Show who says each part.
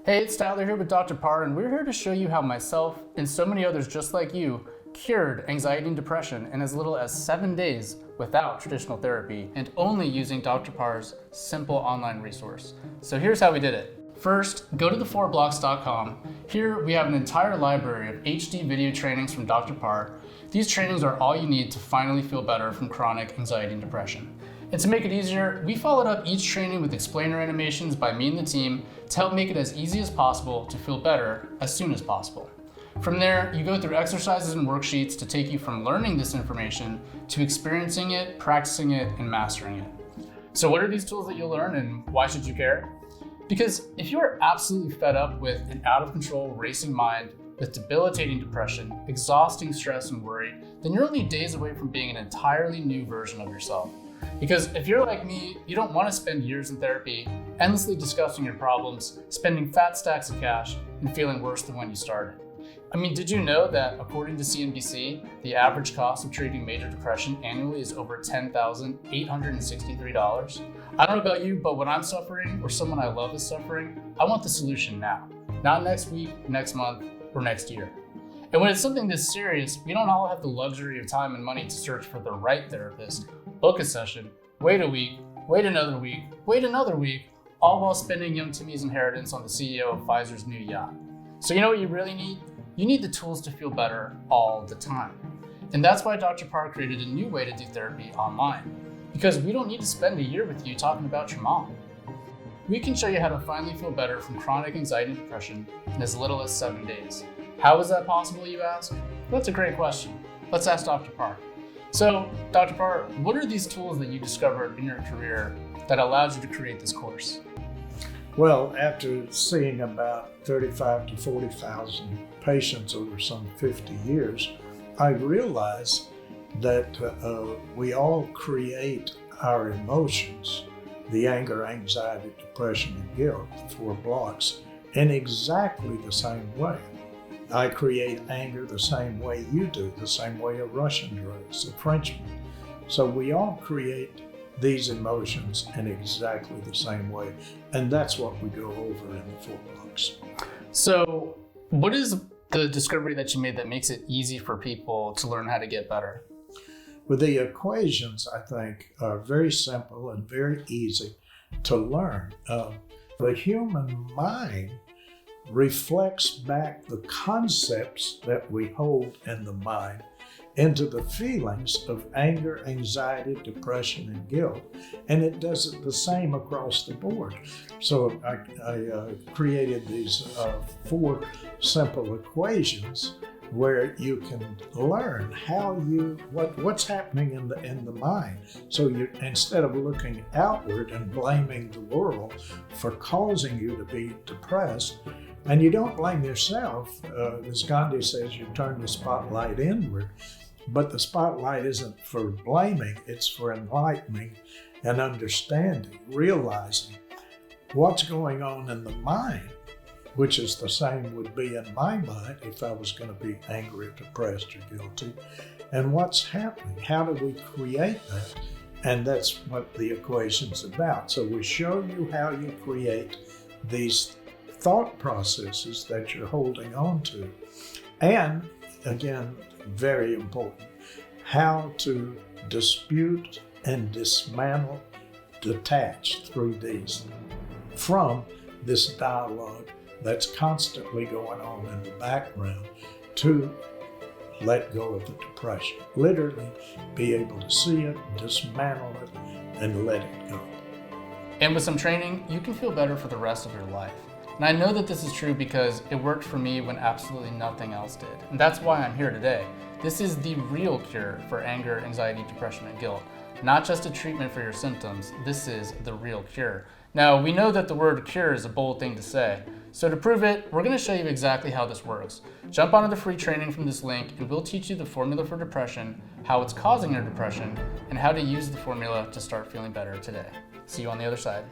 Speaker 1: Hey, it's Statler here with Dr. Parr, and we're here to show you how myself and so many others just like you cured anxiety and depression in as little as 7 days without traditional therapy and only using Dr. Parr's simple online resource. So here's how we did it. First, go to the4blocks.com. Here we have an entire library of Ph.D. video trainings from Dr. Parr. These trainings are all you need to finally feel better from chronic anxiety and depression. And to make it easier, we followed up each training with explainer animations by me and the team to help make it as easy as possible to feel better as soon as possible. From there, you go through exercises and worksheets to take you from learning this information to experiencing it, practicing it, and mastering it. So what are these tools that you'll learn and why should you care? Because if you are absolutely fed up with an out-of-control racing mind, with debilitating depression, exhausting stress and worry, then you're only days away from being an entirely new version of yourself. Because if you're like me, you don't want to spend years in therapy, endlessly discussing your problems, spending fat stacks of cash, and feeling worse than when you started. I mean, did you know that according to CNBC, the average cost of treating major depression annually is over $10,863? I don't know about you, but when I'm suffering or someone I love is suffering, I want the solution now. Not next week, next month, or next year. And when it's something this serious, we don't all have the luxury of time and money to search for the right therapist, book a session, wait a week, wait another week, wait another week, all while spending young Timmy's inheritance on the CEO of Pfizer's new yacht. So you know what you really need? You need the tools to feel better all the time. And that's why Dr. Parr created a new way to do therapy online. Because we don't need to spend a year with you talking about your mom. We can show you how to finally feel better from chronic anxiety and depression in as little as 7 days. How is that possible, you ask? That's a great question. Let's ask Dr. Parr. So, Dr. Parr, what are these tools that you discovered in your career that allowed you to create this course?
Speaker 2: Well, after seeing about 35 to 40,000 patients over some 50 years, I realized that we all create our emotions, the anger, anxiety, depression, and guilt, the 4 blocks, in exactly the same way. I create anger the same way you do, the same way a Russian does, a Frenchman. So we all create these emotions in exactly the same way. And that's what we go over in the 4 blocks.
Speaker 1: So what is the discovery that you made that makes it easy for people to learn how to get better?
Speaker 2: Well, the equations, I think, are very simple and very easy to learn. The human mind reflects back the concepts that we hold in the mind into the feelings of anger, anxiety, depression, and guilt. And it does it the same across the board. So I created these 4 simple equations where you can learn what's happening in the mind. So you, instead of looking outward and blaming the world for causing you to be depressed, and you don't blame yourself, as Gandhi says, you turn the spotlight inward, but the spotlight isn't for blaming, it's for enlightening and understanding, realizing what's going on in the mind, which is the same would be in my mind if I was going to be angry, depressed, or guilty, and what's happening. How do we create that? And that's what the equation's about. So we show you how you create these thought processes that you're holding on to. And again, very important, how to dispute and dismantle, detach through these from this dialogue that's constantly going on in the background to let go of the depression. Literally be able to see it, dismantle it, and let it go.
Speaker 1: And with some training, you can feel better for the rest of your life. And I know that this is true because it worked for me when absolutely nothing else did. And that's why I'm here today. This is the real cure for anger, anxiety, depression, and guilt. Not just a treatment for your symptoms, this is the real cure. Now, we know that the word cure is a bold thing to say. So to prove it, we're going to show you exactly how this works. Jump onto the free training from this link and we'll teach you the formula for depression, how it's causing your depression, and how to use the formula to start feeling better today. See you on the other side.